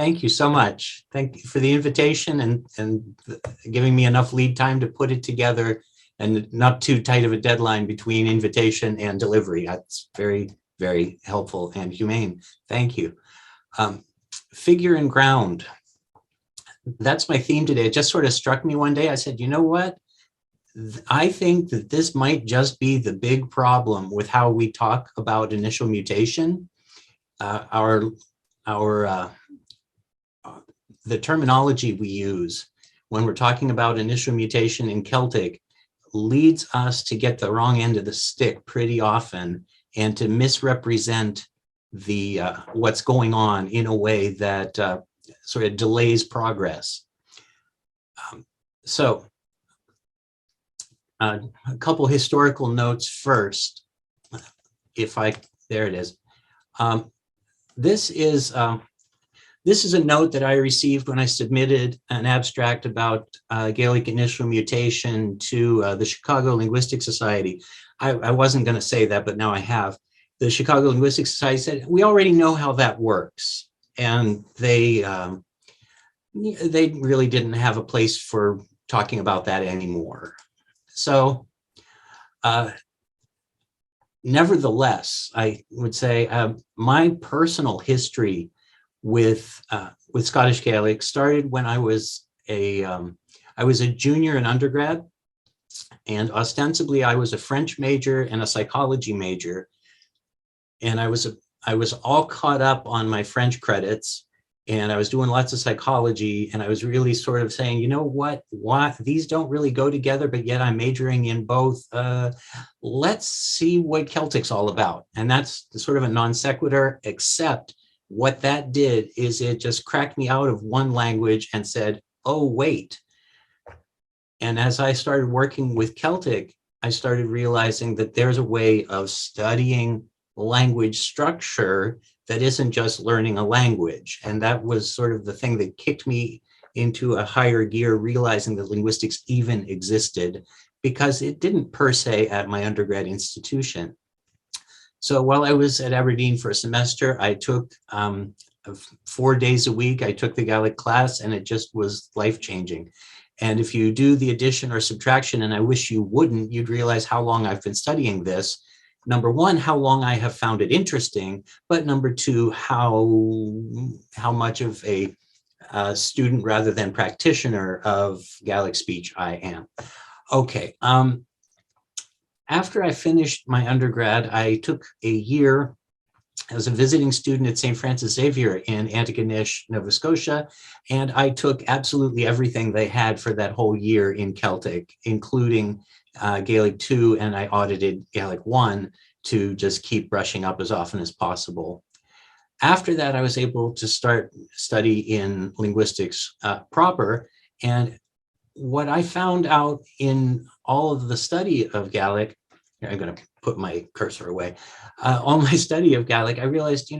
Thank you so much. Thank you for the invitation and giving me enough lead time to put it together and not too tight of a deadline between invitation and delivery. That's very, very helpful and humane. Thank you. Figure and ground. That's my theme today. It just sort of struck me one day. I said, you know what? I think that this might just be the big problem with how we talk about initial mutation. The terminology we use when we're talking about initial mutation in Celtic leads us to get the wrong end of the stick pretty often and to misrepresent the what's going on in a way that sort of delays progress. A couple historical notes first. There it is. This is a note that I received when I submitted an abstract about Gaelic initial mutation to the Chicago Linguistics Society. I wasn't going to say that, but now I have. The Chicago Linguistics Society said, we already know how that works. And they really didn't have a place for talking about that anymore. So nevertheless, I would say my personal history with Scottish Gaelic started when I was a junior in undergrad, and ostensibly I was a French major and a psychology major, and I was all caught up on my French credits, and I was doing lots of psychology, and I was really sort of saying, you know what, these don't really go together, but yet I'm majoring in both. Let's see what Celtic's all about. And that's sort of a non sequitur, except what that did is it just cracked me out of one language and said, oh, wait. And as I started working with Celtic, I started realizing that there's a way of studying language structure that isn't just learning a language. And that was sort of the thing that kicked me into a higher gear, realizing that linguistics even existed, because it didn't per se at my undergrad institution. So while I was at Aberdeen for a semester, I took 4 days a week, I took the Gaelic class, and it just was life-changing. And if you do the addition or subtraction, and I wish you wouldn't, you'd realize how long I've been studying this. Number one, how long I have found it interesting, but number two, how much of a student rather than practitioner of Gaelic speech I am. Okay. After I finished my undergrad, I took a year as a visiting student at St. Francis Xavier in Antigonish, Nova Scotia, and I took absolutely everything they had for that whole year in Celtic, including Gaelic 2, and I audited Gaelic 1 to just keep brushing up as often as possible. After that, I was able to start study in linguistics proper, and what I found out in all of the study of Gaelic, I'm going to put my cursor away, all my study of Gaelic, I realized,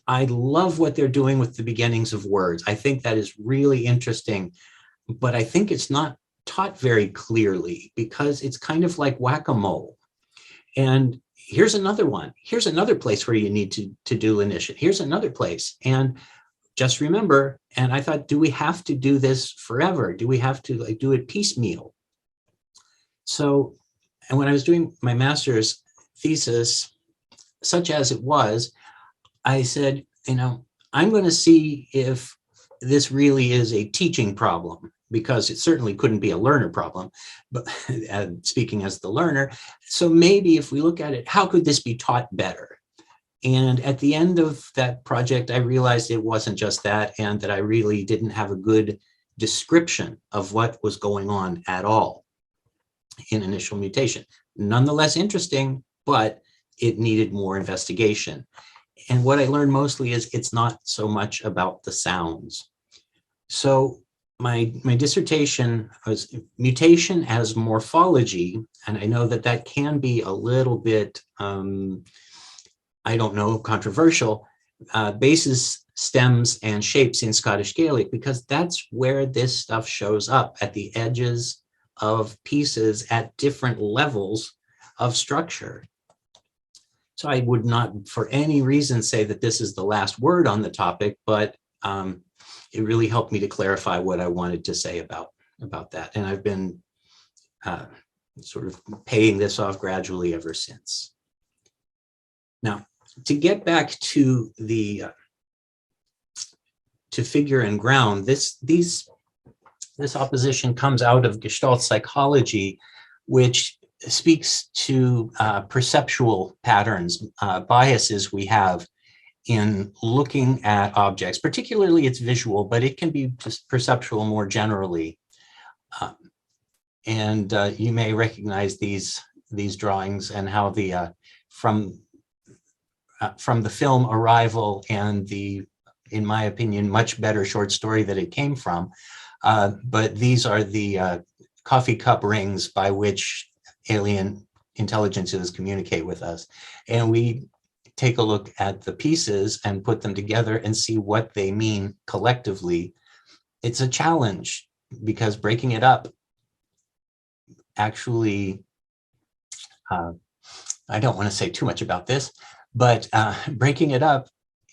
I love what they're doing with the beginnings of words. I think that is really interesting, but I think it's not taught very clearly because it's kind of like whack-a-mole. And here's another one. Here's another place where you need to do LENITION. Here's another place. And just remember, and I thought, do we have to do this forever? Do we have to do it piecemeal? So, and when I was doing my master's thesis, such as it was, I said, I'm going to see if this really is a teaching problem, because it certainly couldn't be a learner problem, but speaking as the learner. So maybe if we look at it, how could this be taught better? And at the end of that project, I realized it wasn't just that, and that I really didn't have a good description of what was going on at all in initial mutation. Nonetheless interesting, but it needed more investigation. And what I learned mostly is it's not so much about the sounds. So my dissertation was mutation as morphology, and I know that can be a little bit, I don't know, controversial, bases, stems, and shapes in Scottish Gaelic, because that's where this stuff shows up, at the edges of pieces at different levels of structure. So I would not for any reason say that this is the last word on the topic, but it really helped me to clarify what I wanted to say about that. And I've been sort of paying this off gradually ever since. Now, to get back to the to figure and ground, this opposition comes out of Gestalt psychology, which speaks to perceptual patterns, biases we have in looking at objects. Particularly, it's visual, but it can be just perceptual more generally. And you may recognize these drawings and how the from the film Arrival and the, in my opinion, much better short story that it came from. But these are the coffee cup rings by which alien intelligences communicate with us. And we take a look at the pieces and put them together and see what they mean collectively. It's a challenge because breaking it up actually, I don't want to say too much about this, but breaking it up,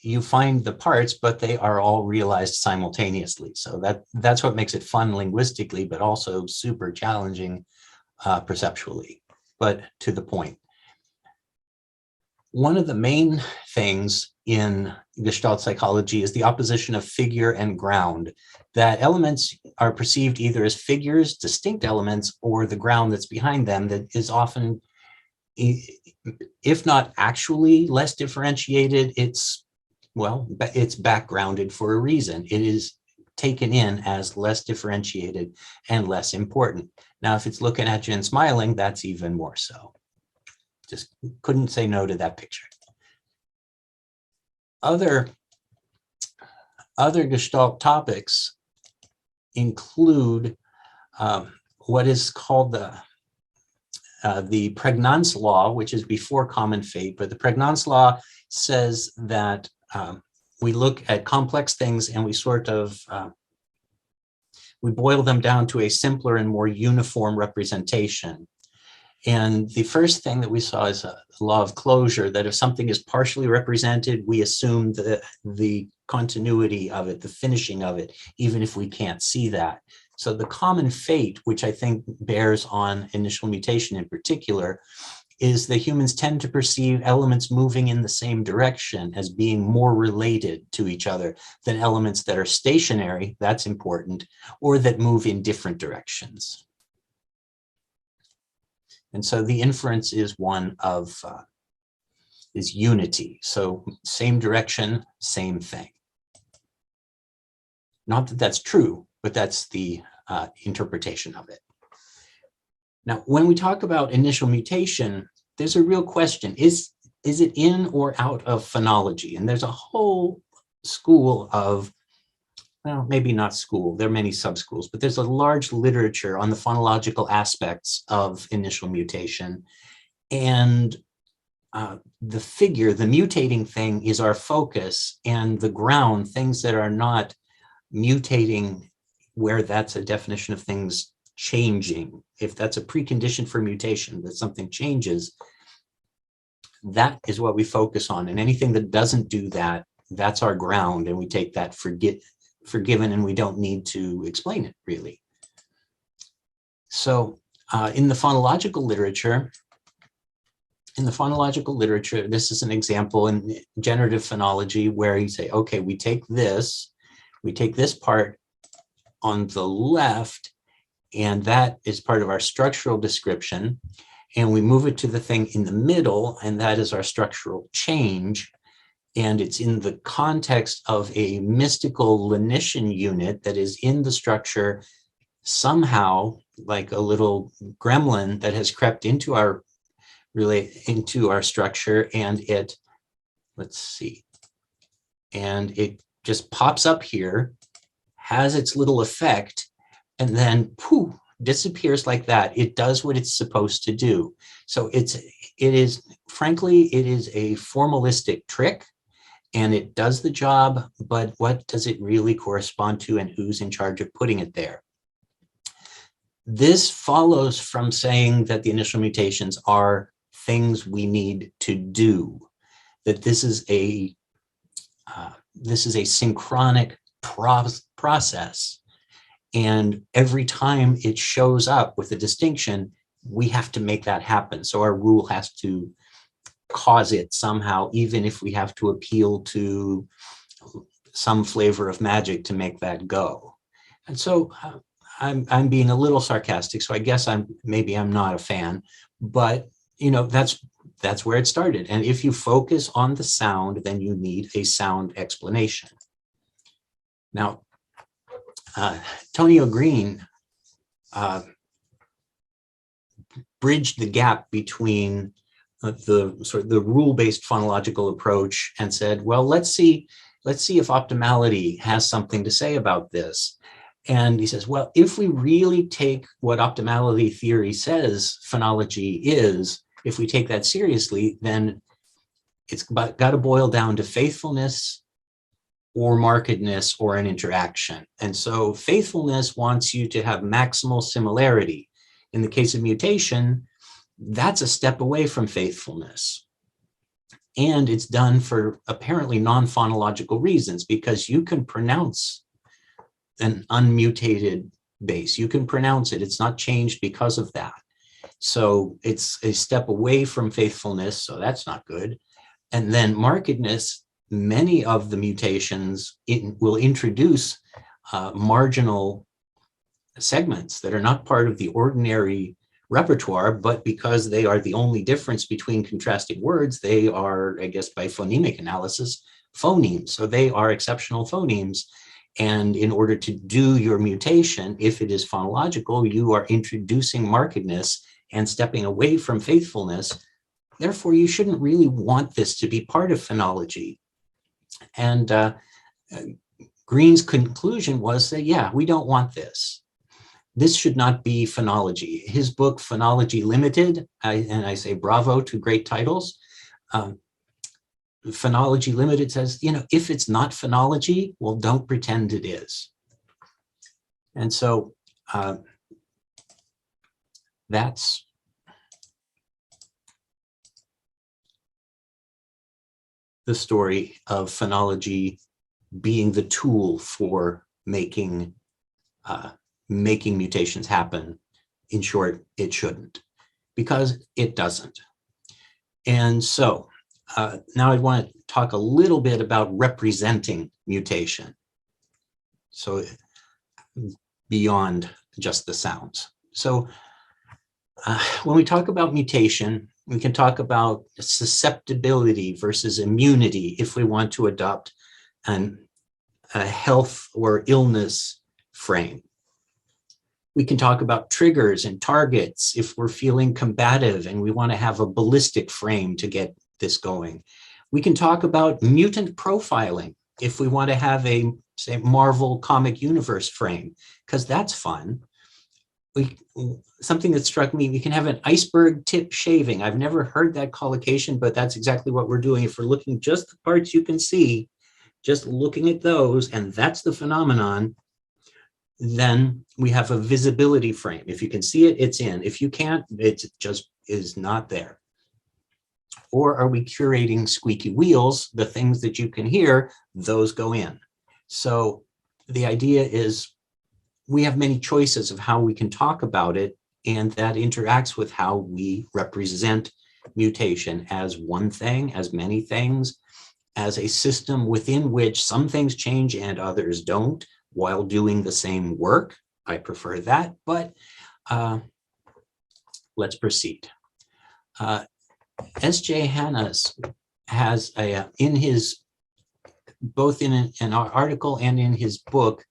you find the parts, but they are all realized simultaneously. So that's what makes it fun linguistically, but also super challenging perceptually. But to the point, one of the main things in Gestalt psychology is the opposition of figure and ground, that elements are perceived either as figures, distinct elements, or the ground that's behind them that is often, if not actually less differentiated, it's backgrounded for a reason. It is taken in as less differentiated and less important. Now, if it's looking at you and smiling, that's even more so. Just couldn't say no to that picture. Other Gestalt topics include what is called the Pregnance law, which is before common fate, but the Pregnance law says that we look at complex things and we sort of we boil them down to a simpler and more uniform representation. And the first thing that we saw is a law of closure, that if something is partially represented, we assume the continuity of it, the finishing of it, even if we can't see that. So the common fate, which I think bears on initial mutation in particular, is that humans tend to perceive elements moving in the same direction as being more related to each other than elements that are stationary, that's important, or that move in different directions. And so the inference is one of is unity. So same direction, same thing. Not that that's true, but that's the interpretation of it. Now, when we talk about initial mutation, there's a real question. Is it in or out of phonology? And there's a whole school of, well, maybe not school, there are many sub-schools, but there's a large literature on the phonological aspects of initial mutation. And the figure, the mutating thing, is our focus, and the ground, things that are not mutating, where that's a definition of things changing. If that's a precondition for mutation, that something changes, that is what we focus on. And anything that doesn't do that, that's our ground, and we take that forgiven, and we don't need to explain it really. So in the phonological literature, this is an example in generative phonology where you say, okay, we take this part on the left, and that is part of our structural description, and we move it to the thing in the middle, and that is our structural change. And it's in the context of a mystical LENITION unit that is in the structure somehow, like a little gremlin that has crept into our structure, and it, let's see, and it just pops up here, has its little effect, and then poof, disappears like that. It does what it's supposed to do. So it is frankly a formalistic trick, and it does the job, but what does it really correspond to, and who's in charge of putting it there? This follows from saying that the initial mutations are things we need to do, that this is a synchronic process. And every time it shows up with a distinction, we have to make that happen. So our rule has to cause it somehow, even if we have to appeal to some flavor of magic to make that go. And so I'm being a little sarcastic, so I guess maybe I'm not a fan, but that's where it started. And if you focus on the sound, then you need a sound explanation. Now, Tonio Green bridged the gap between the rule-based phonological approach and said, well, let's see if optimality has something to say about this. And he says, well, if we really take what optimality theory says phonology is, if we take that seriously, then it's got to boil down to faithfulness or markedness or an interaction. And so faithfulness wants you to have maximal similarity. In the case of mutation, that's a step away from faithfulness. And it's done for apparently non-phonological reasons, because you can pronounce an unmutated base. You can pronounce it. It's not changed because of that. So it's a step away from faithfulness, so that's not good. And then markedness, many of the mutations will introduce marginal segments that are not part of the ordinary repertoire, but because they are the only difference between contrasting words, they are, I guess, by phonemic analysis, phonemes. So they are exceptional phonemes. And in order to do your mutation, if it is phonological, you are introducing markedness and stepping away from faithfulness. Therefore, you shouldn't really want this to be part of phonology. And Green's conclusion was that, yeah, we don't want this. This should not be phonology. His book, Phonology Limited, and I say bravo to great titles. Phonology Limited says, if it's not phonology, well, don't pretend it is. And so that's the story of phonology being the tool for making mutations happen. In short, it shouldn't, because it doesn't. And so now I want to talk a little bit about representing mutation. So beyond just the sounds. So when we talk about mutation, we can talk about susceptibility versus immunity if we want to adopt a health or illness frame. We can talk about triggers and targets if we're feeling combative and we want to have a ballistic frame to get this going. We can talk about mutant profiling if we want to have a, say, Marvel comic universe frame, because that's fun. Something that struck me, we can have an iceberg tip shaving. I've never heard that collocation, but that's exactly what we're doing. If we're looking just the parts you can see, just looking at those, and that's the phenomenon, then we have a visibility frame. If you can see it, it's in. If you can't, it just is not there. Or are we curating squeaky wheels? The things that you can hear, those go in. So the idea is we have many choices of how we can talk about it, and that interacts with how we represent mutation as one thing, as many things, as a system within which some things change and others don't, while doing the same work. I prefer that, but let's proceed. S.J. Hannes has in his, both in an article and in his book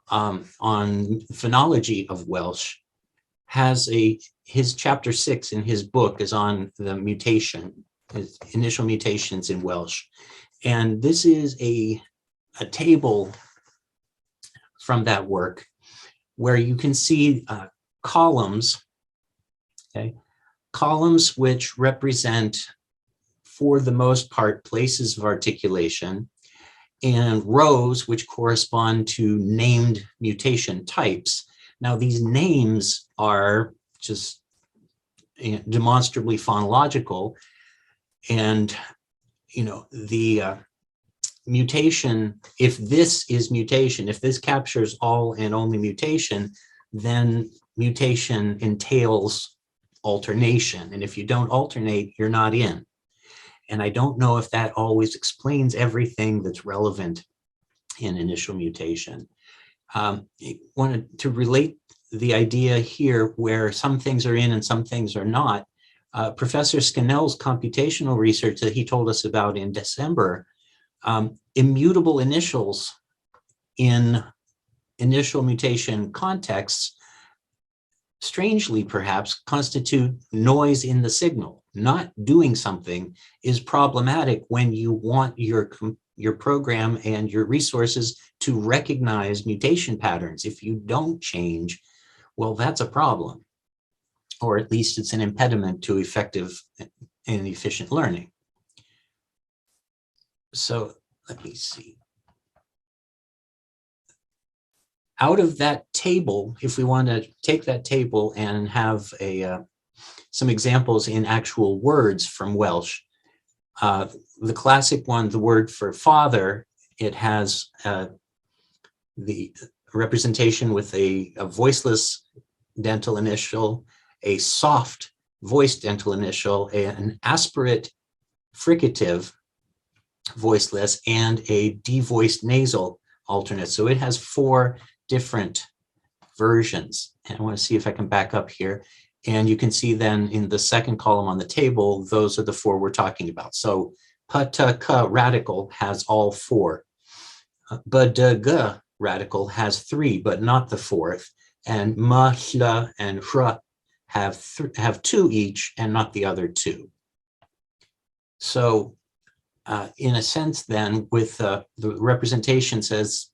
on phonology of Welsh, has his chapter 6 in his book is on the mutation, initial mutations in Welsh. And this is a table from that work where you can see columns, okay? Columns which represent, for the most part, places of articulation, and rows which correspond to named mutation types. Now, these names are just demonstrably phonological, and the mutation, if this is mutation, if this captures all and only mutation, then mutation entails alternation. And if you don't alternate, you're not in. And I don't know if that always explains everything that's relevant in initial mutation. I wanted to relate the idea here where some things are in and some things are not. Professor Scannell's computational research that he told us about in December, immutable initials in initial mutation contexts, strangely perhaps, constitute noise in the signal. Not doing something is problematic when you want your program and your resources to recognize mutation patterns. If you don't change, well, that's a problem, or at least it's an impediment to effective and efficient learning. So let me see. Out of that table, if we want to take that table and have some examples in actual words from Welsh, the classic one, the word for father, it has the representation with a voiceless dental initial, a soft voiced dental initial, an aspirate fricative voiceless, and a devoiced nasal alternate. So it has 4 different versions. And I want to see if I can back up here. And you can see then in the second column on the table, those are the 4 we're talking about. So pa-ta-ka radical has all 4. Ba-da-ga radical has 3, but not the 4th. And ma-hla and hra have 2 each and not the other 2. So in a sense then, with the representation says,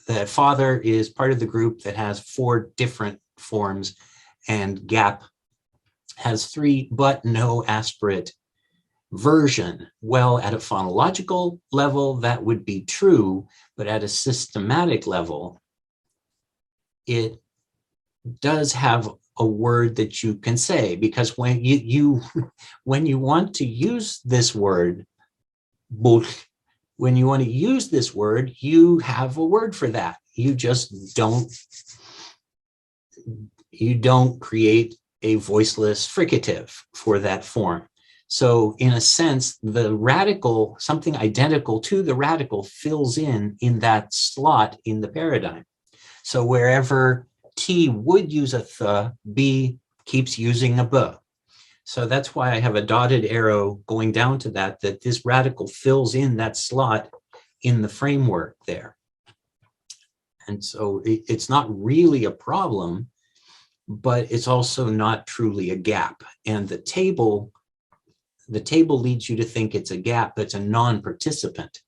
that father is part of the group that has 4 different forms, and gap has 3, but no aspirate version. Well, at a phonological level, that would be true, but at a systematic level, it does have a word that you can say, because when you want to use this word, when you want to use this word, you have a word for that. You just don't create a voiceless fricative for that form. So in a sense, the radical, something identical to the radical, fills in that slot in the paradigm. So wherever T would use a th, B keeps using a b. So that's why I have a dotted arrow going down to that this radical fills in that slot in the framework there. And so it's not really a problem, but it's also not truly a gap. And the table leads you to think it's a gap, but it's a non-participant.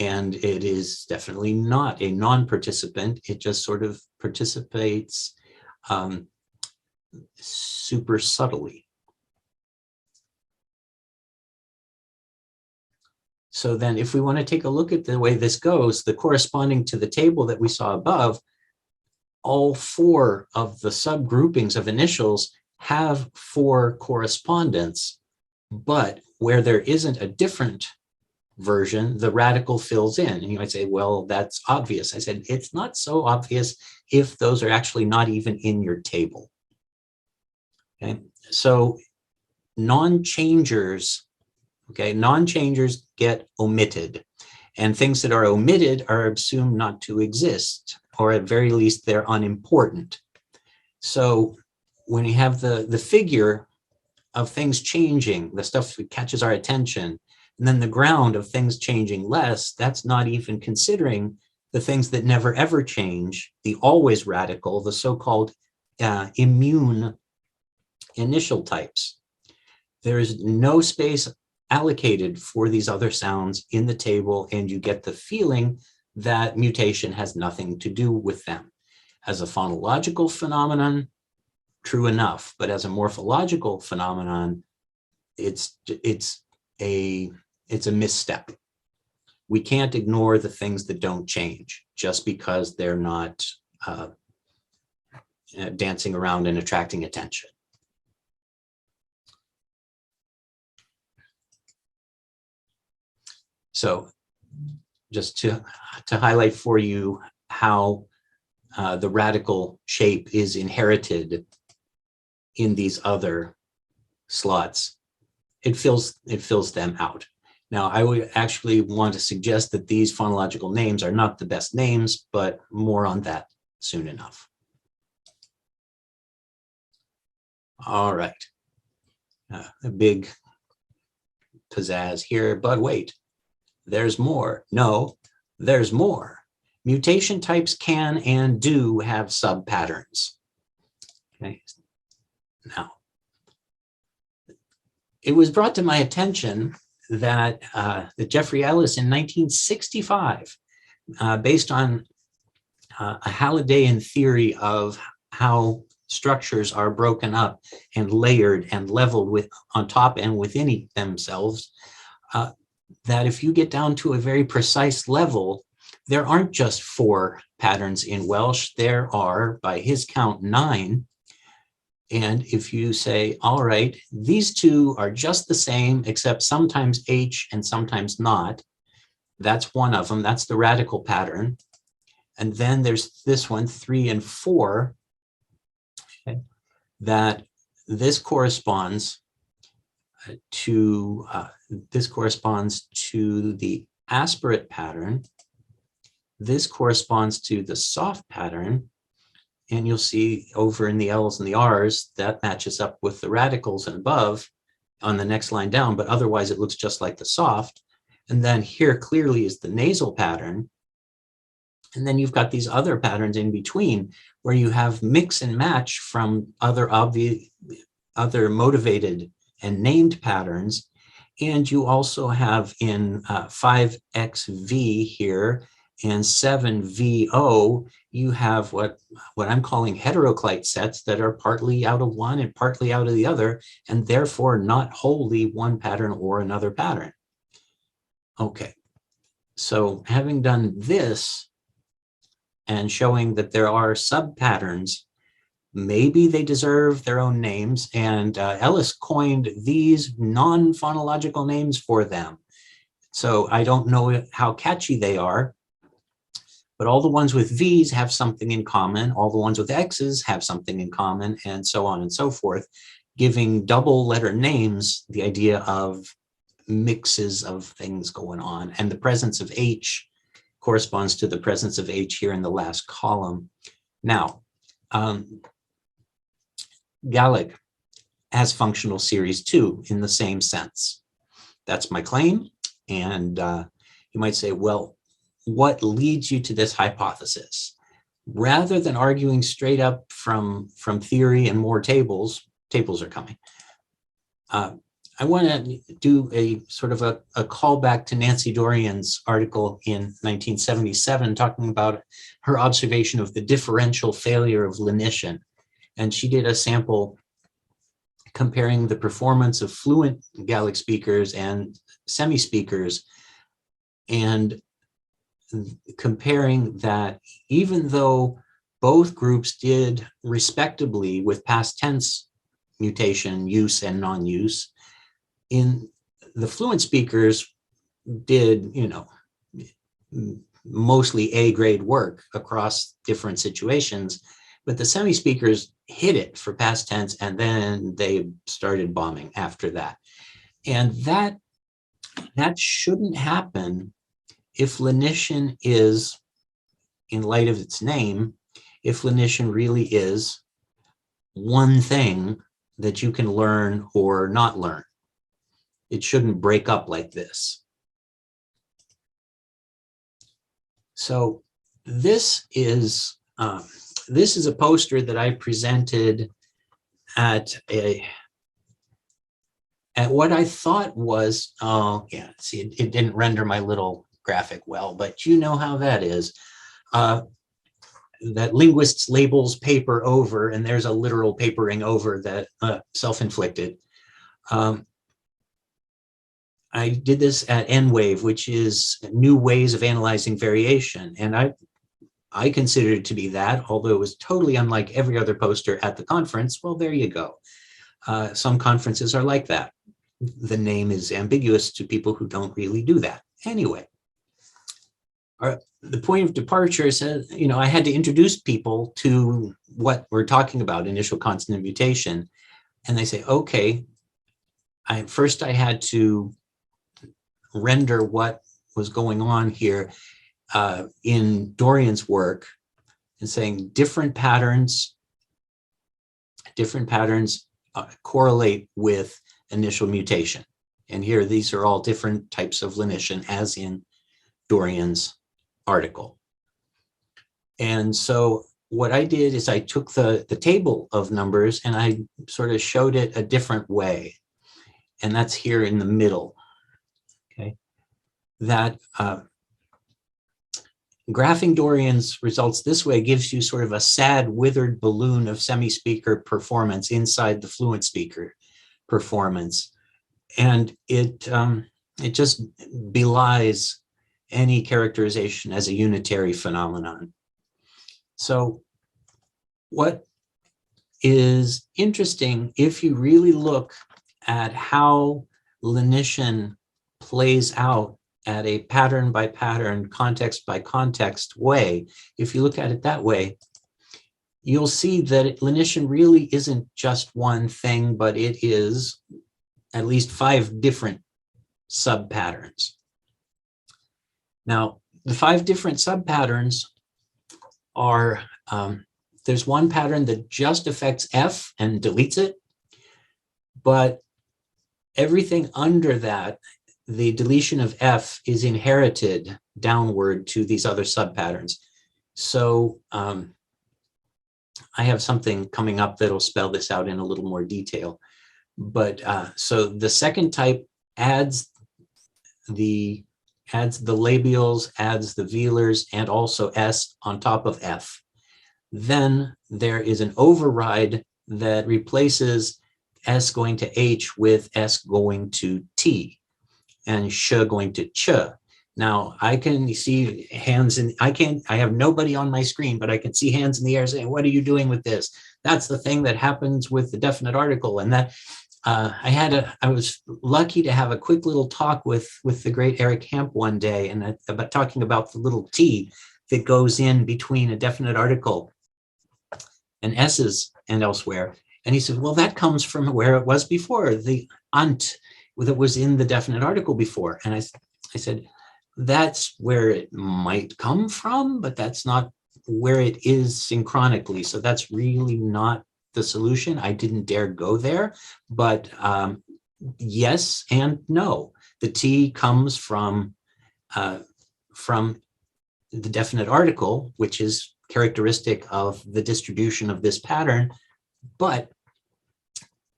And it is definitely not a non-participant. It just sort of participates super subtly. So then if we want to take a look at the way this goes, the corresponding to the table that we saw above, all 4 of the subgroupings of initials have 4 correspondents, but where there isn't a different version, the radical fills in. And you might say, well, that's obvious. I said, it's not so obvious if those are actually not even in your table. Okay, so non-changers, non-changers get omitted, and things that are omitted are assumed not to exist, or at very least they're unimportant. So when you have the figure of things changing, the stuff that catches our attention, and then the ground of things changing less, that's not even considering the things that never ever change, the always radical, the so-called immune initial types. There is no space allocated for these other sounds in the table, and you get the feeling that mutation has nothing to do with them. As a phonological phenomenon, true enough, but as a morphological phenomenon, it's a misstep. We can't ignore the things that don't change just because they're not dancing around and attracting attention. So just to highlight for you how the radical shape is inherited in these other slots, it fills them out. Now, I would actually want to suggest that these phonological names are not the best names, but more on that soon enough. All right, a big pizzazz here, but wait, there's more. No, there's more. Mutation types can and do have sub-patterns. Okay, now, it was brought to my attention that Jeffrey Ellis in 1965, based on a Hallidayan theory of how structures are broken up and layered and leveled with on top and within themselves, that if you get down to a very precise level, there aren't just 4 patterns in Welsh. There are, by his count, 9. And if you say, all right, these 2 are just the same, except sometimes H and sometimes not, that's one of them. That's the radical pattern. And then there's this one, 3 and 4, okay, that this corresponds to the aspirate pattern. This corresponds to the soft pattern. And you'll see over in the L's and the R's, that matches up with the radicals and above on the next line down, but otherwise it looks just like the soft. And then here clearly is the nasal pattern. And then you've got these other patterns in between where you have mix and match from other motivated and named patterns. And you also have in 5XV here and 7VO, you have what I'm calling heteroclite sets that are partly out of one and partly out of the other, and therefore not wholly one pattern or another pattern. Okay, so having done this and showing that there are sub-patterns, maybe they deserve their own names, and Ellis coined these non-phonological names for them. So I don't know how catchy they are, but all the ones with V's have something in common, all the ones with X's have something in common, and so on and so forth, giving double letter names the idea of mixes of things going on. And the presence of H corresponds to the presence of H here in the last column. Now, Gaelic has functional series too, in the same sense. That's my claim. And you might say, well, what leads you to this hypothesis? Rather than arguing straight up from theory and more tables are coming, I want to do a sort of a callback to Nancy Dorian's article in 1977, talking about her observation of the differential failure of lenition. And she did a sample comparing the performance of fluent Gaelic speakers and semi-speakers, and comparing that even though both groups did respectably with past tense mutation use and non-use, in the fluent speakers did, mostly A-grade work across different situations, but the semi-speakers hit it for past tense, and then they started bombing after that. And that shouldn't happen if lenition is, in light of its name, if lenition really is one thing that you can learn or not learn. It shouldn't break up like this. So this is a poster that I presented at what I thought was, see, it didn't render my little graphic well, but you know how that is. That linguists labels paper over, and there's a literal papering over that self-inflicted. I did this at N-Wave, which is New Ways of Analyzing Variation. And I considered it to be that, although it was totally unlike every other poster at the conference. Well, there you go. Some conferences are like that. the name is ambiguous to people who don't really do that. Anyway, the point of departure is, I had to introduce people to what we're talking about, initial consonant mutation. And they say, okay, first I had to render what was going on here in Dorian's work, and saying different patterns correlate with initial mutation. And here, these are all different types of lenition, as in Dorian's article. And so what I did is I took the table of numbers and I sort of showed it a different way. And that's here in the middle, okay? That graphing Dorian's results this way gives you sort of a sad, withered balloon of semi-speaker performance inside the fluent speaker performance. And it just belies any characterization as a unitary phenomenon. So what is interesting, if you really look at how lenition plays out at a pattern by pattern, context by context way, if you look at it that way, you'll see that lenition really isn't just one thing, but it is at least 5 different sub-patterns. Now, the 5 different sub-patterns are, there's one pattern that just affects F and deletes it, but everything under that, the deletion of F, is inherited downward to these other sub-patterns. So I have something coming up that'll spell this out in a little more detail. But so the second type adds the labials, adds the velars, and also S on top of F. Then there is an override that replaces S going to H with S going to T, and sh going to ch. Now I can see hands in, I have nobody on my screen, but I can see hands in the air saying, what are you doing with this? That's the thing that happens with the definite article. And that I was lucky to have a quick little talk with the great Eric Hamp one day, and about talking about the little T that goes in between a definite article and S's and elsewhere. And he said, well, that comes from where it was before, the unt that was in the definite article before. And I said, that's where it might come from, but that's not where it is synchronically. So that's really not the solution. I didn't dare go there, but yes and no. The T comes from the definite article, which is characteristic of the distribution of this pattern, but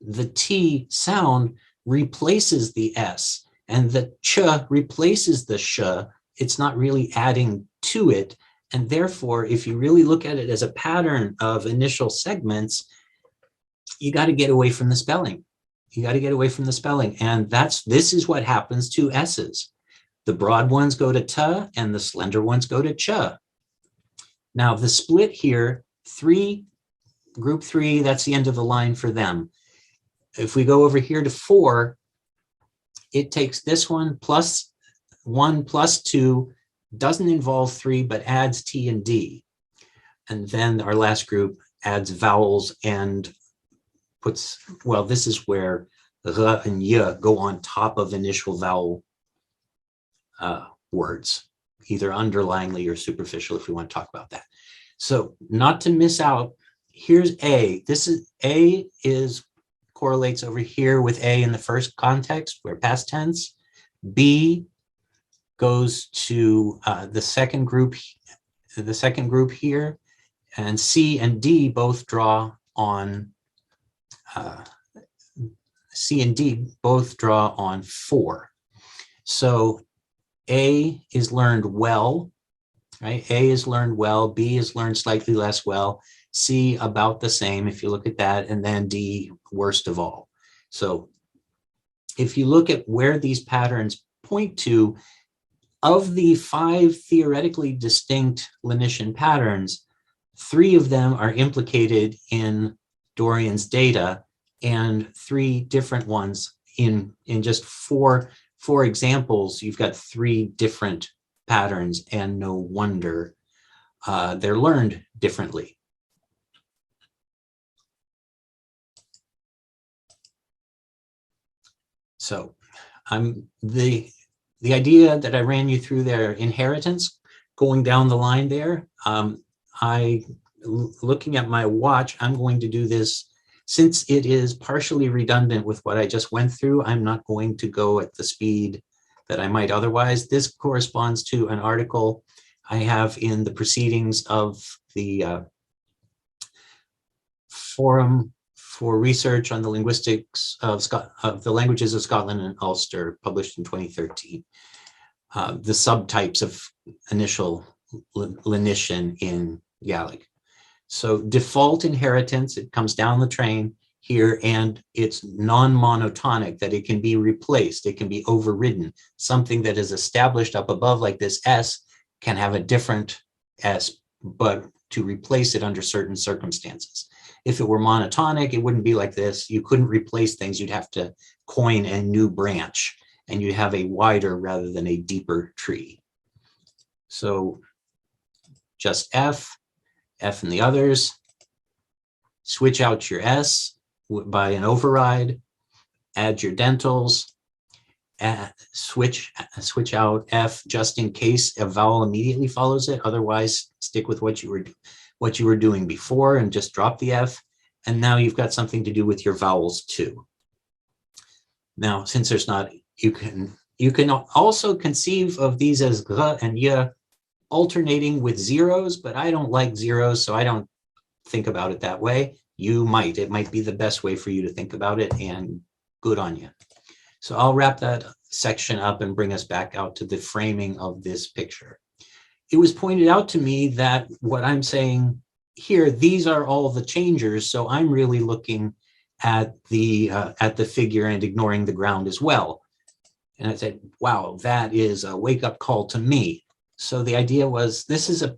the T sound replaces the S, and the ch replaces the sh. It's not really adding to it. And therefore, if you really look at it as a pattern of initial segments, you got to get away from the spelling. You got to get away from the spelling. And this is what happens to S's. The broad ones go to t, and the slender ones go to ch. Now, the split here, group 3, that's the end of the line for them. If we go over here to 4, it takes this one plus 1 plus 2, doesn't involve 3, but adds T and D. And then our last group adds vowels and puts, well, this is where r and y go on top of initial vowel words, either underlyingly or superficial, if we want to talk about that. So not to miss out, here's A. A correlates over here with A in the first context, where past tense. B goes to the second group here, and C and D both draw on C and D both draw on 4. So A is learned well, right? A is learned well, B is learned slightly less well, C about the same if you look at that, and then D worst of all. So if you look at where these patterns point to, of the 5 theoretically distinct lenition patterns, 3 of them are implicated in Dorian's data, and 3 different ones in just four examples, you've got 3 different patterns, and no wonder they're learned differently. So the idea that I ran you through there, inheritance, going down the line there, looking at my watch, I'm going to do this. Since it is partially redundant with what I just went through, I'm not going to go at the speed that I might otherwise. This corresponds to an article I have in the proceedings of the Forum for Research on the Linguistics of the Languages of Scotland and Ulster, published in 2013. The subtypes of initial lenition in Gaelic. So default inheritance, it comes down the train here, and it's non-monotonic, that it can be replaced, it can be overridden. Something that is established up above like this S can have a different S, but to replace it under certain circumstances. If it were monotonic, it wouldn't be like this. You couldn't replace things, you'd have to coin a new branch, and you'd have a wider rather than a deeper tree. So just F and the others, switch out your S by an override, add your dentals, switch out F just in case a vowel immediately follows it. Otherwise, stick with what you were doing before and just drop the F. And now you've got something to do with your vowels too. Now, since there's not, you can also conceive of these as g and y alternating with zeros, but I don't like zeros, so I don't think about it that way. You might. It might be the best way for you to think about it, and good on you. So I'll wrap that section up and bring us back out to the framing of this picture. It was pointed out to me that what I'm saying here, these are all the changers, so I'm really looking at the figure and ignoring the ground as well. And I said, wow, that is a wake-up call to me. So the idea was, this is a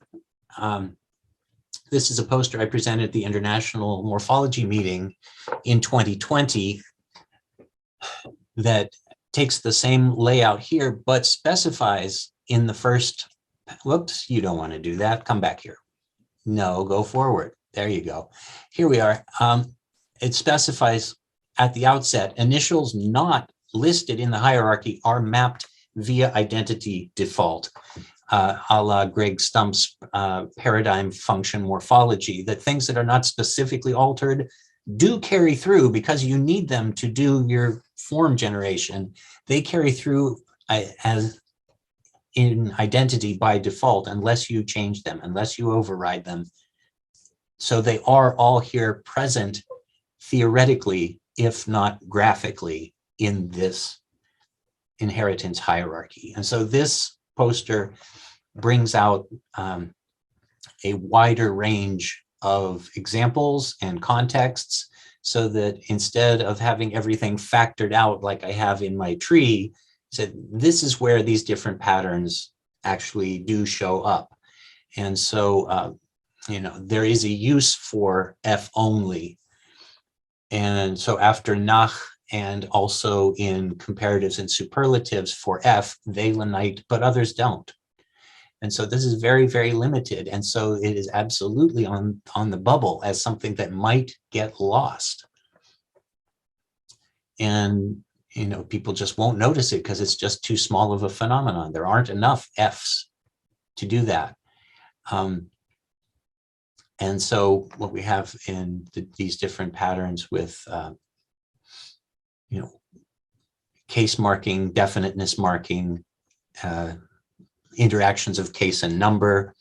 poster I presented at the International Morphology meeting in 2020 that takes the same layout here, but specifies in the first, whoops, you don't want to do that, come back here. No, go forward, there you go. Here we are. It specifies at the outset, initials not listed in the hierarchy are mapped via identity default. A la Greg Stump's paradigm function morphology, that things that are not specifically altered do carry through because you need them to do your form generation. They carry through as in identity by default, unless you change them, unless you override them. So they are all here present theoretically, if not graphically, in this inheritance hierarchy. And so this poster brings out a wider range of examples and contexts, so that instead of having everything factored out like I have in my tree, said this is where these different patterns actually do show up. And so, you know, there is a use for F only. And so after nach, and also in comparatives and superlatives for F, they lenite, but others don't. And so this is very, very limited. And so it is absolutely on the bubble as something that might get lost. And, you know, people just won't notice it because it's just too small of a phenomenon. There aren't enough Fs to do that. And so what we have in these different patterns with, you know, case marking, definiteness marking, interactions of case and number,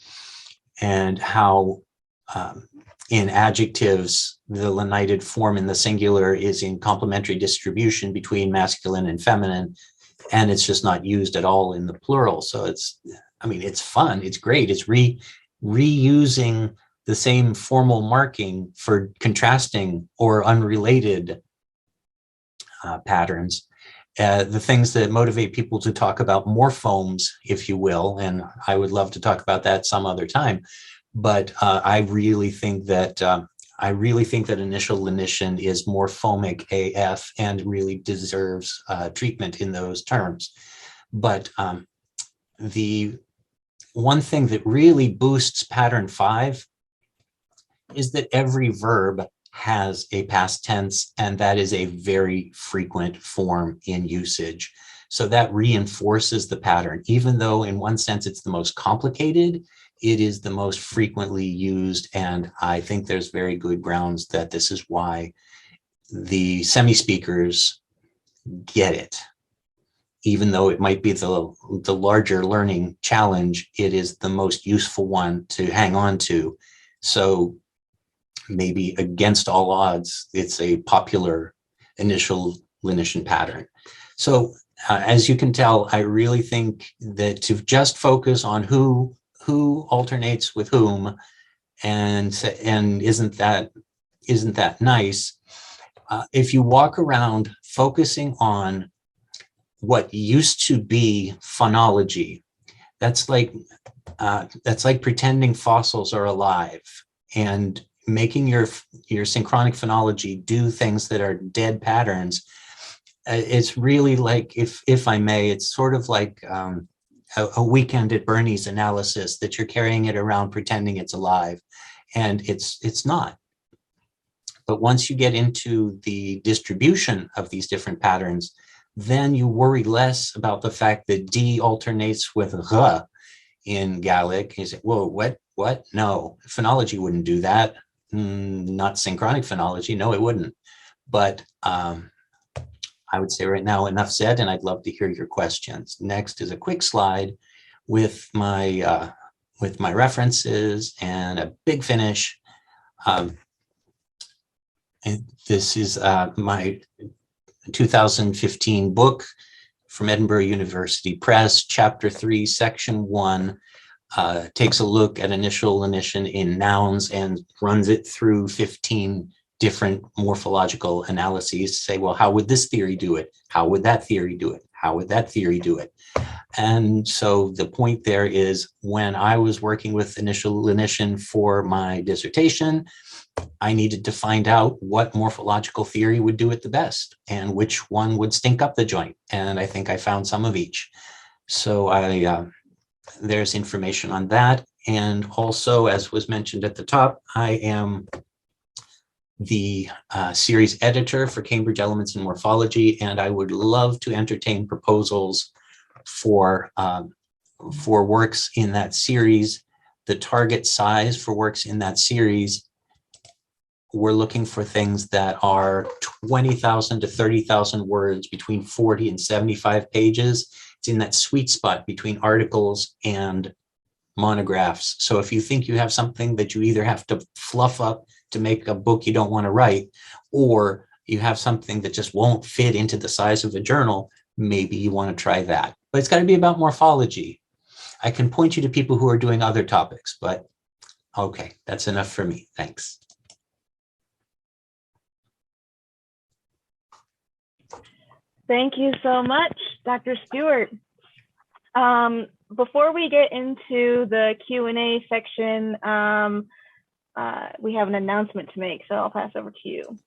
and how in adjectives, the lenited form in the singular is in complementary distribution between masculine and feminine, and it's just not used at all in the plural. So it's, I mean, it's fun, it's great. It's reusing the same formal marking for contrasting or unrelated patterns. The things that motivate people to talk about morphomes, if you will, and I would love to talk about that some other time. But I really think that I really think that initial lenition is morphomic AF and really deserves treatment in those terms. But the one thing that really boosts pattern 5 is that every verb has a past tense, and that is a very frequent form in usage. So that reinforces the pattern. Even though in one sense it's the most complicated, it is the most frequently used, and I think there's very good grounds that this is why the semi-speakers get it. Even though it might be the larger learning challenge, it is the most useful one to hang on to. So maybe against all odds, it's a popular initial lenition pattern. So as you can tell, I really think that to just focus on who alternates with whom, and isn't that nice? If you walk around focusing on what used to be phonology, that's like pretending fossils are alive and making your synchronic phonology do things that are dead patterns. It's really like, if I may, it's sort of like a weekend at Bernie's analysis, that you're carrying it around pretending it's alive, and it's not. But once you get into the distribution of these different patterns, then you worry less about the fact that D alternates with R in Gaelic. You say, whoa, what? No, phonology wouldn't do that. Not synchronic phonology, no, it wouldn't. But I would say right now, enough said, and I'd love to hear your questions. Next is a quick slide with my references and a big finish. And this is my 2015 book from Edinburgh University Press, Chapter 3, Section 1, takes a look at initial lenition in nouns and runs it through 15 different morphological analyses, say, well, how would this theory do it? How would that theory do it? How would that theory do it? And so the point there is, when I was working with initial lenition for my dissertation, I needed to find out what morphological theory would do it the best and which one would stink up the joint. And I think I found some of each. So there's information on that. And also, as was mentioned at the top, I am the series editor for Cambridge Elements in Morphology, and I would love to entertain proposals for works in that series. The target size for works in that series, we're looking for things that are 20,000 to 30,000 words, between 40 and 75 pages. It's in that sweet spot between articles and monographs. So if you think you have something that you either have to fluff up to make a book you don't want to write, or you have something that just won't fit into the size of a journal, maybe you want to try that. But it's got to be about morphology. I can point you to people who are doing other topics, but okay, that's enough for me. Thanks. Thank you so much, Dr. Stewart. Before we get into the Q&A section, we have an announcement to make, so I'll pass over to you.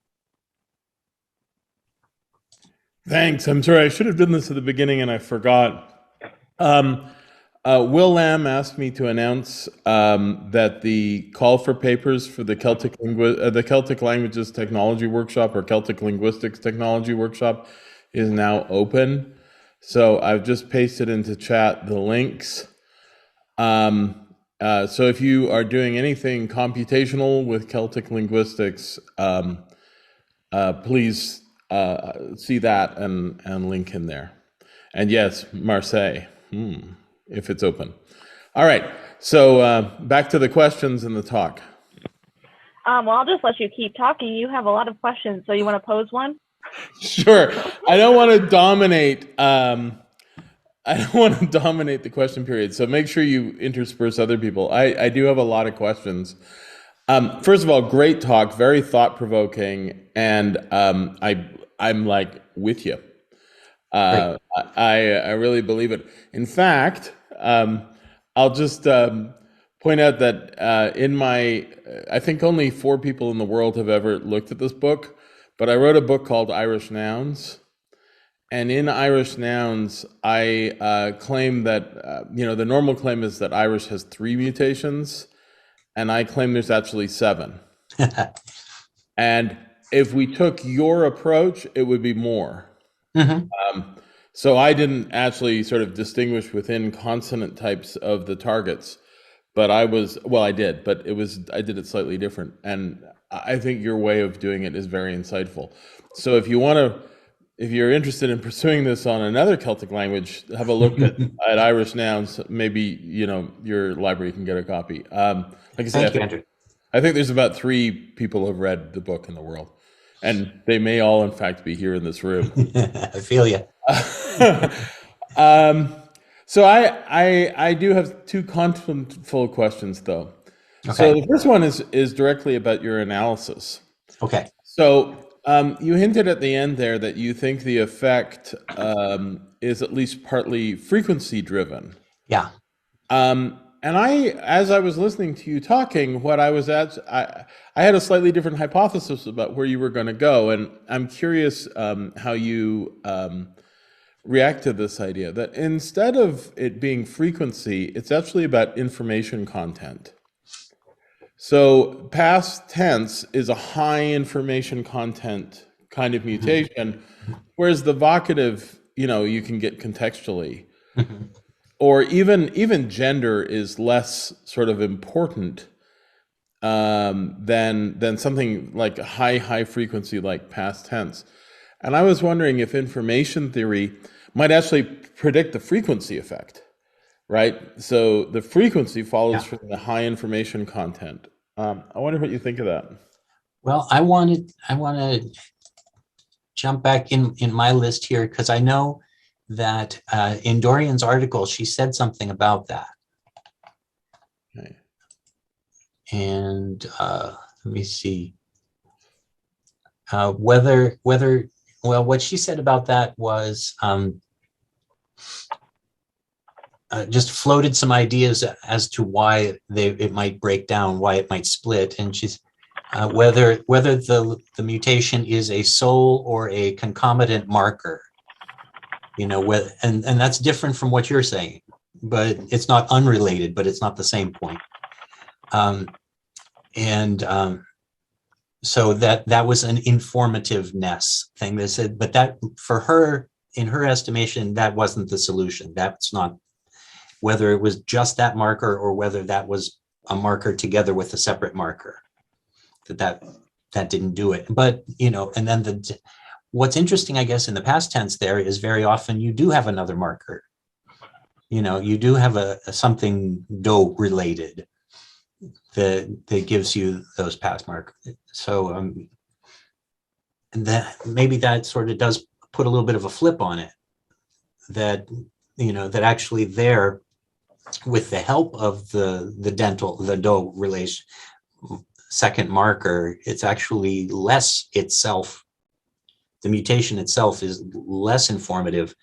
Thanks. I'm sorry, I should have done this at the beginning and I forgot. Will Lamb asked me to announce that the call for papers for the Celtic Languages Technology Workshop, or Celtic Linguistics Technology Workshop, is now open. So I've just pasted into chat the links. So if you are doing anything computational with Celtic linguistics, please see that and link in there. And yes, Marseille, if it's open. All right, so back to the questions and the talk. Well, I'll just let you keep talking. You have a lot of questions, so you want to pose one? Sure. I don't want to dominate. I don't want to dominate the question period, so make sure you intersperse other people. I do have a lot of questions. First of all, great talk, very thought-provoking, and I'm like with you. I really believe it. In fact, I'll just point out that I think only 4 people in the world have ever looked at this book, but I wrote a book called Irish Nouns. And in Irish Nouns, I claim that, the normal claim is that Irish has 3 mutations, and I claim there's actually 7. And if we took your approach, it would be more. So I didn't actually sort of distinguish within consonant types of the targets, but I did, but I did it slightly different. And I think your way of doing it is very insightful. So if you're interested in pursuing this on another Celtic language, have a look at Irish Nouns. Maybe, your library can get a copy. Like I said, Thank you, Andrew. I think there's about 3 people who have read the book in the world, and they may all, in fact, be here in this room. I feel you. So I do have 2 contentful questions, though. Okay. So the first one is directly about your analysis. Okay. So you hinted at the end there that you think the effect is at least partly frequency driven. Yeah. And as I was listening to you talking, I had a slightly different hypothesis about where you were going to go, and I'm curious how you react to this idea that instead of it being frequency, it's actually about information content. So past tense is a high information content kind of mutation, whereas the vocative, you can get contextually. Or even gender is less sort of important than something like high frequency like past tense. And I was wondering if information theory might actually predict the frequency effect, right? So the frequency follows from the high information content. I wonder what you think of that. Well, I want to jump back in my list here because I know that in Dorian's article, she said something about that. Okay. And let me see what she said about that was just floated some ideas as to why it might break down, why it might split. And she's whether the mutation is a sole or a concomitant marker. And that's different from what you're saying, but it's not unrelated, but it's not the same point. So that was an informativeness thing they said, but that for her, in her estimation, that wasn't the solution. That's not whether it was just that marker or whether that was a marker together with a separate marker, that didn't do it. But, and then what's interesting, I guess, in the past tense there is very often you do have another marker. You do have a something do related that gives you those past markers. So and that maybe that sort of does put a little bit of a flip on it. That that actually there, with the help of the do relation second marker, it's actually less itself. The mutation itself is less informative.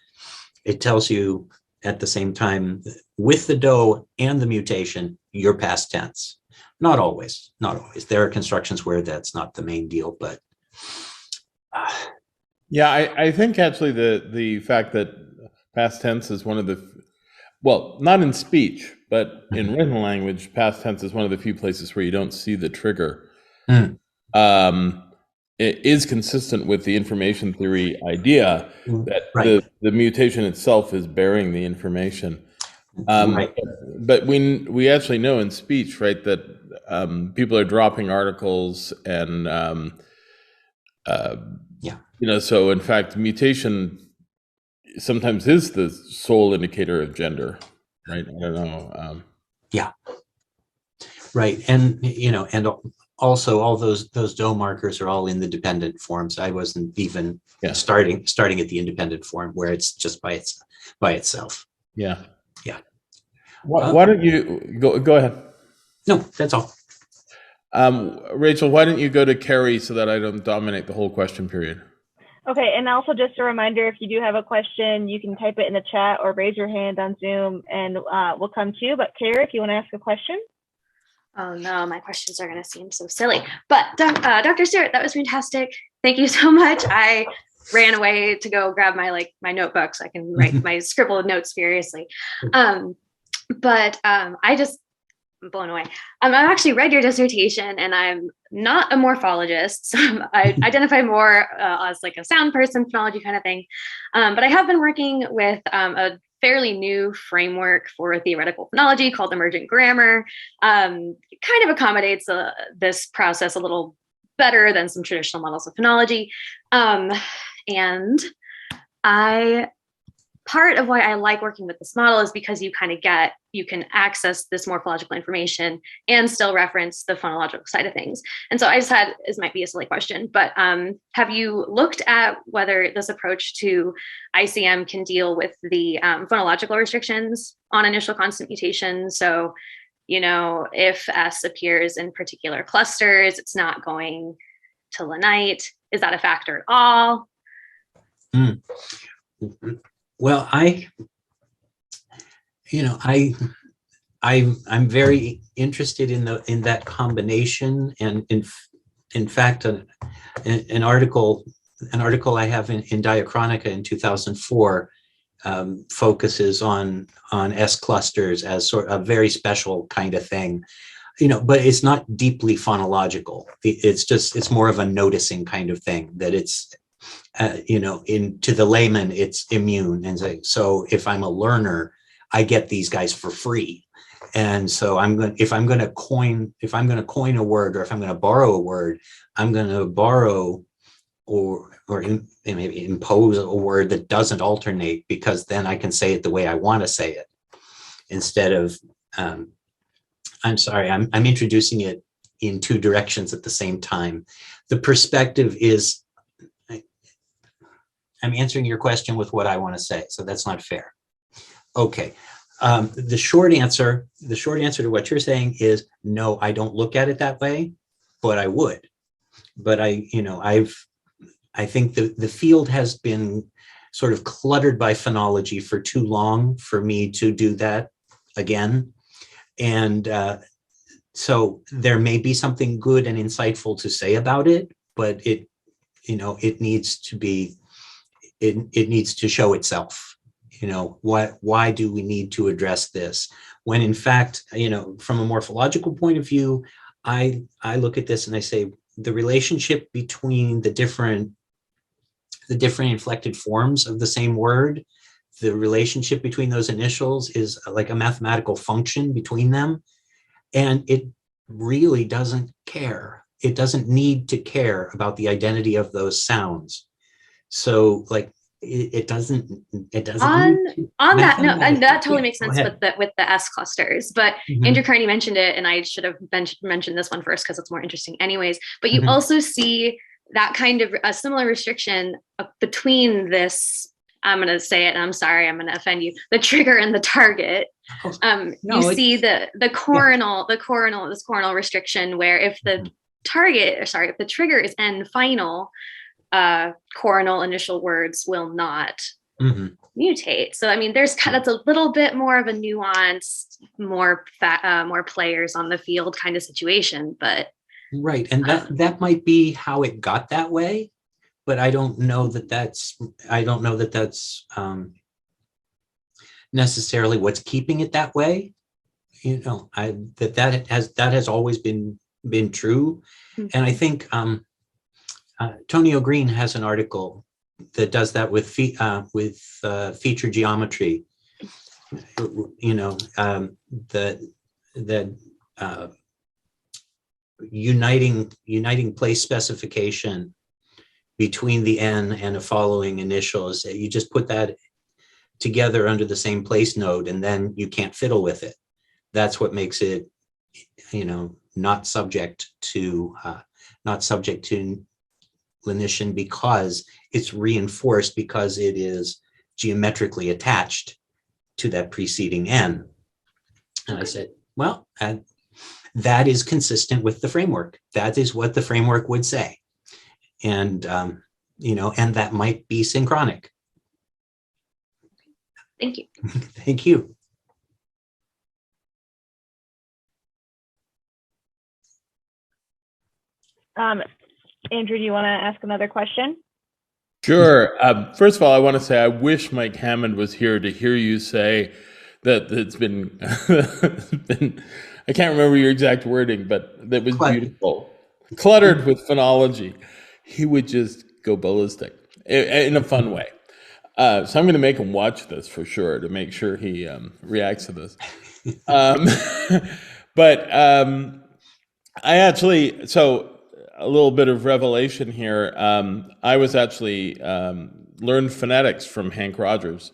It tells you at the same time with the do and the mutation, your past tense. Not always. There are constructions where that's not the main deal, but yeah, I think actually the fact that past tense is one of the, well, not in speech, but in written language, past tense is one of the few places where you don't see the trigger. It is consistent with the information theory idea that the mutation itself is bearing the information. But we actually know in speech, right, that people are dropping articles and, so in fact, mutation sometimes is the sole indicator of gender, right? I don't know. Right. And, and also all those do markers are all in the dependent forms. I wasn't even starting at the independent form where it's just by itself. Yeah. Why don't you go ahead? No, that's all. Rachel, why don't you go to Carrie so that I don't dominate the whole question period? Okay, and also just a reminder, if you do have a question, you can type it in the chat or raise your hand on Zoom and we'll come to you. But Carrie, if you want to ask a question. Oh no, my questions are going to seem so silly. But Dr. Stewart, that was fantastic. Thank you so much. I ran away to go grab my notebook so I can write my scribbled notes furiously. I just I'm blown away. I've actually read your dissertation, and I'm not a morphologist. So I identify more as like a sound person, phonology kind of thing. But I have been working with a fairly new framework for theoretical phonology called emergent grammar. It kind of accommodates this process a little better than some traditional models of phonology. And part of why I like working with this model is because you can access this morphological information and still reference the phonological side of things. And so I just had, this might be a silly question, but have you looked at whether this approach to ICM can deal with the phonological restrictions on initial consonant mutation? So, if S appears in particular clusters, it's not going to lenite. Is that a factor at all? Well, I'm very interested in that combination, and in fact, an article I have in Diachronica in 2004 focuses on S clusters as sort of a very special kind of thing, but it's not deeply phonological. It's more of a noticing kind of thing that it's. To the layman, it's immune. And so if I'm a learner, I get these guys for free. And so if I'm going to coin a word, or if I'm going to borrow a word, I'm going to borrow or maybe impose a word that doesn't alternate, because then I can say it the way I want to say it, instead of, I'm sorry, I'm introducing it in two directions at the same time. The perspective is, I'm answering your question with what I want to say, so that's not fair. Okay, the short answer to what you're saying is no, I don't look at it that way, but I would. But I think the field has been sort of cluttered by phonology for too long for me to do that again, and so there may be something good and insightful to say about it, but it needs to be. It needs to show itself. Why do we need to address this? When in fact, from a morphological point of view, I look at this and I say the relationship between the different inflected forms of the same word, the relationship between those initials is like a mathematical function between them, and it really doesn't care. It doesn't need to care about the identity of those sounds. So it doesn't on that note, and that totally makes sense with the S clusters, but Andrew Carney mentioned it, and I should have mentioned this one first because it's more interesting anyways, but you also see that kind of a similar restriction between this, I'm going to say it and I'm sorry, I'm going to offend you, the trigger and the target. See the coronal restriction, where if the if the trigger is N final, coronal initial words will not mutate. So I mean, that's a little bit more of a nuanced, more players on the field kind of situation, but right, and that might be how it got that way, but I don't know that that's necessarily what's keeping it that way. That has always been true, and I think Tonio Green has an article that does that with feature geometry. Uniting place specification between the N and a following initials. You just put that together under the same place node, and then you can't fiddle with it. That's what makes it, not subject to LENITION, because it's reinforced, because it is geometrically attached to that preceding N. And I said, well, that is consistent with the framework. That is what the framework would say. And, and that might be synchronic. Thank you. Thank you. Andrew, do you want to ask another question? Sure. First of all, I want to say I wish Mike Hammond was here to hear you say that it's been, I can't remember your exact wording, but that was beautiful. Cluttered with phonology. He would just go ballistic in a fun way. So I'm going to make him watch this for sure to make sure he reacts to this. But I actually, so a little bit of revelation here. I was actually learned phonetics from Hank Rogers,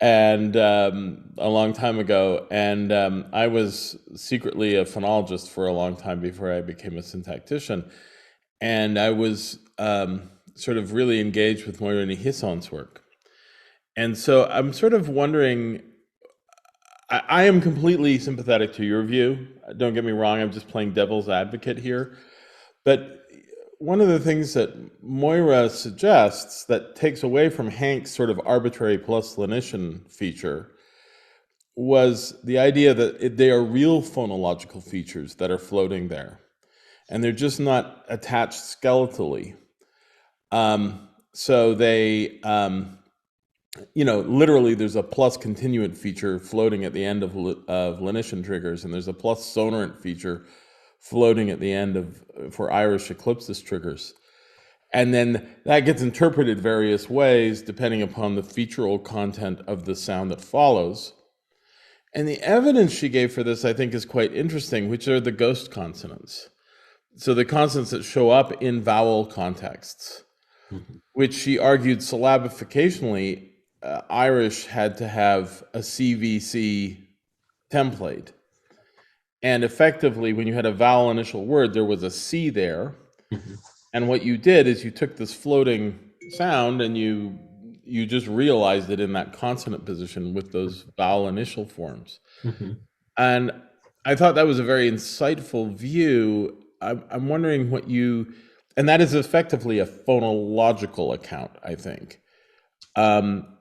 and a long time ago, and I was secretly a phonologist for a long time before I became a syntactician, and I was sort of really engaged with Moira Hisson's work. And so I'm sort of wondering, I am completely sympathetic to your view. Don't get me wrong, I'm just playing devil's advocate here. But one of the things that Moira suggests that takes away from Hank's sort of arbitrary plus lenition feature was the idea that they are real phonological features that are floating there. And they're just not attached skeletally. So they, literally there's a plus continuant feature floating at the end of lenition triggers, and there's a plus sonorant feature floating at the end for Irish eclipsis triggers. And then that gets interpreted various ways depending upon the featural content of the sound that follows. And the evidence she gave for this, I think, is quite interesting, which are the ghost consonants. So the consonants that show up in vowel contexts, which she argued syllabificationally, Irish had to have a CVC template. And effectively, when you had a vowel initial word, there was a C there. And what you did is you took this floating sound and you just realized it in that consonant position with those vowel initial forms. And I thought that was a very insightful view. I'm wondering what and that is effectively a phonological account, I think.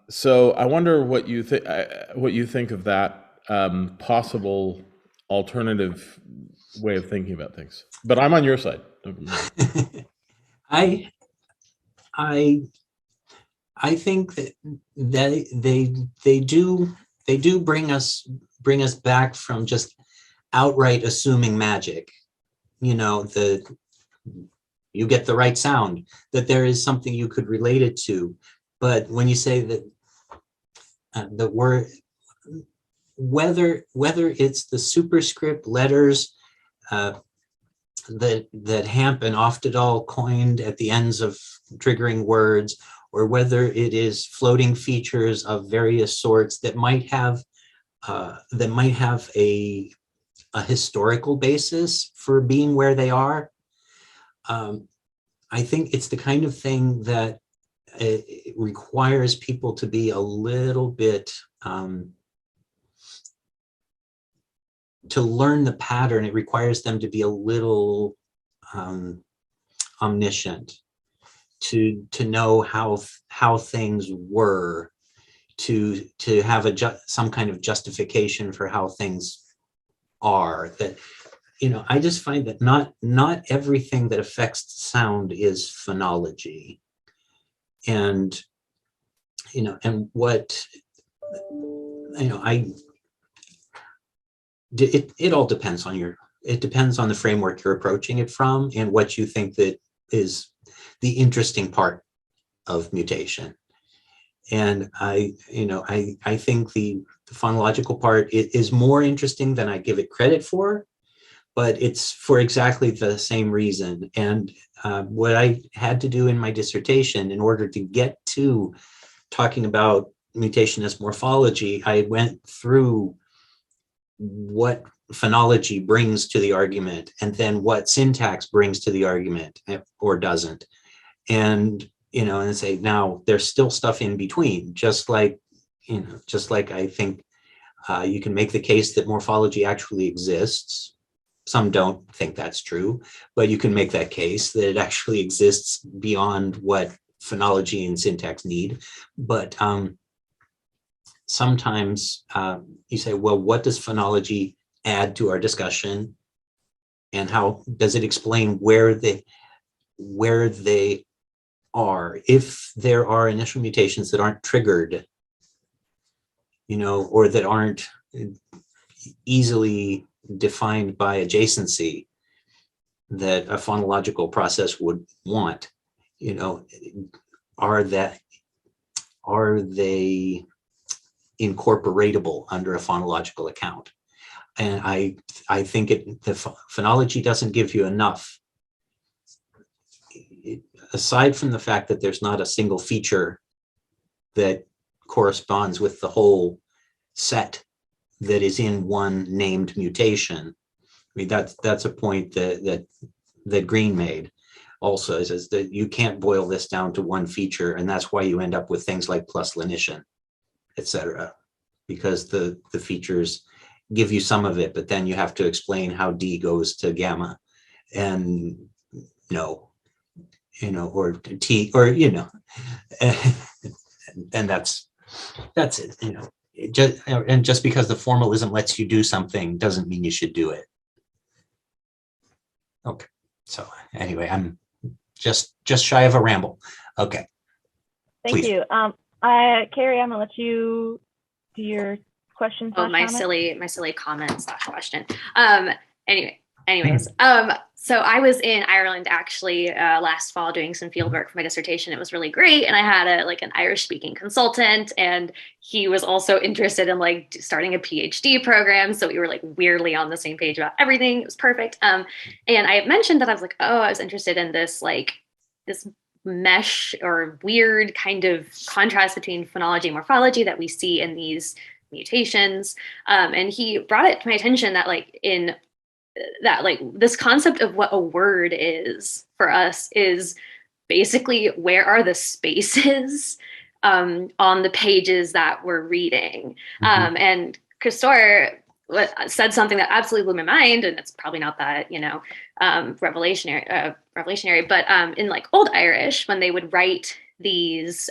So I wonder what you think of that possible alternative way of thinking about things. But I'm on your side. I think that they do bring us back from just outright assuming magic. You get the right sound, that there is something you could relate it to. But when you say that the word, whether it's the superscript letters that Hamp and Oftedal coined at the ends of triggering words, or whether it is floating features of various sorts that might have a historical basis for being where they are, I think it's the kind of thing that it requires people to be a little bit to learn the pattern. It requires them to be a little omniscient to know how things were, to have some kind of justification for how things are. That I just find that not everything that affects sound is phonology, and what it all depends on the framework you're approaching it from, and what you think that is the interesting part of mutation. And I think the phonological part is more interesting than I give it credit for, but it's for exactly the same reason. And what I had to do in my dissertation in order to get to talking about mutation as morphology, I went through what phonology brings to the argument, and then what syntax brings to the argument or doesn't. And and say, now there's still stuff in between, just like I think you can make the case that morphology actually exists. Some don't think that's true, but you can make that case that it actually exists beyond what phonology and syntax need. But sometimes you say, well, what does phonology add to our discussion? And how does it explain where they are? If there are initial mutations that aren't triggered, or that aren't easily defined by adjacency that a phonological process would want, are they incorporatable under a phonological account? And I think the phonology doesn't give you enough. Aside from the fact that there's not a single feature that corresponds with the whole set that is in one named mutation. I mean, that's a point that Green made also, is that you can't boil this down to one feature, and that's why you end up with things like plus LENITION, etc. Because the features give you some of it, but then you have to explain how D goes to gamma, and or T, or and that's it. Just because the formalism lets you do something doesn't mean you should do it. Okay, so anyway, I'm just shy of a ramble. Okay. Thank Please. you. Carrie, I'm gonna let you do your question. Oh, my silly comment / question. Anyways, so I was in Ireland actually last fall doing some field work for my dissertation. It was really great, and I had an Irish speaking consultant, and he was also interested in starting a PhD program. So we were weirdly on the same page about everything. It was perfect. And I had mentioned that I was I was interested in this this mesh or weird kind of contrast between phonology and morphology that we see in these mutations. And he brought it to my attention that this concept of what a word is for us is basically where are the spaces on the pages that we're reading. Mm-hmm. And Christopher said something that absolutely blew my mind, and it's probably not that revolutionary, but in Old Irish, when they would write these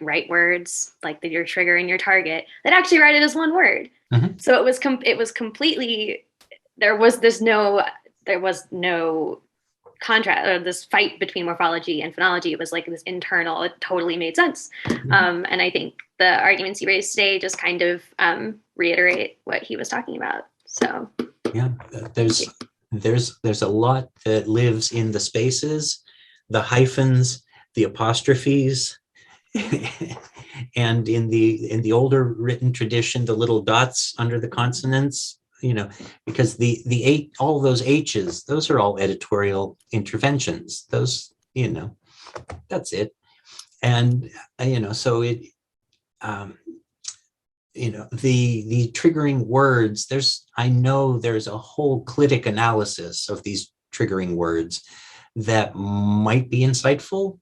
write words that your trigger and your target, they'd actually write it as one word. Mm-hmm. So it was completely, there was no contrast or this fight between morphology and phonology. It was this internal, it totally made sense. Mm-hmm. And I think the arguments he raised today just kind of reiterate what he was talking about. So yeah, there's a lot that lives in the spaces, the hyphens, the apostrophes, and in the older written tradition, the little dots under the consonants. Because the all those H's, those are all editorial interventions. Those, that's it. And so it, the triggering words. I know there's a whole clitic analysis of these triggering words that might be insightful,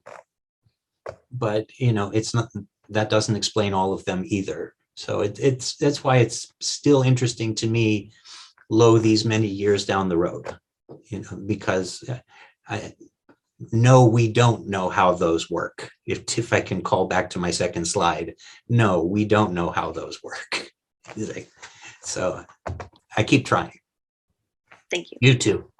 but it's not. That doesn't explain all of them either. So that's why it's still interesting to me, these many years down the road, because we don't know how those work. If I can call back to my second slide, no, we don't know how those work. So I keep trying. Thank you. You too.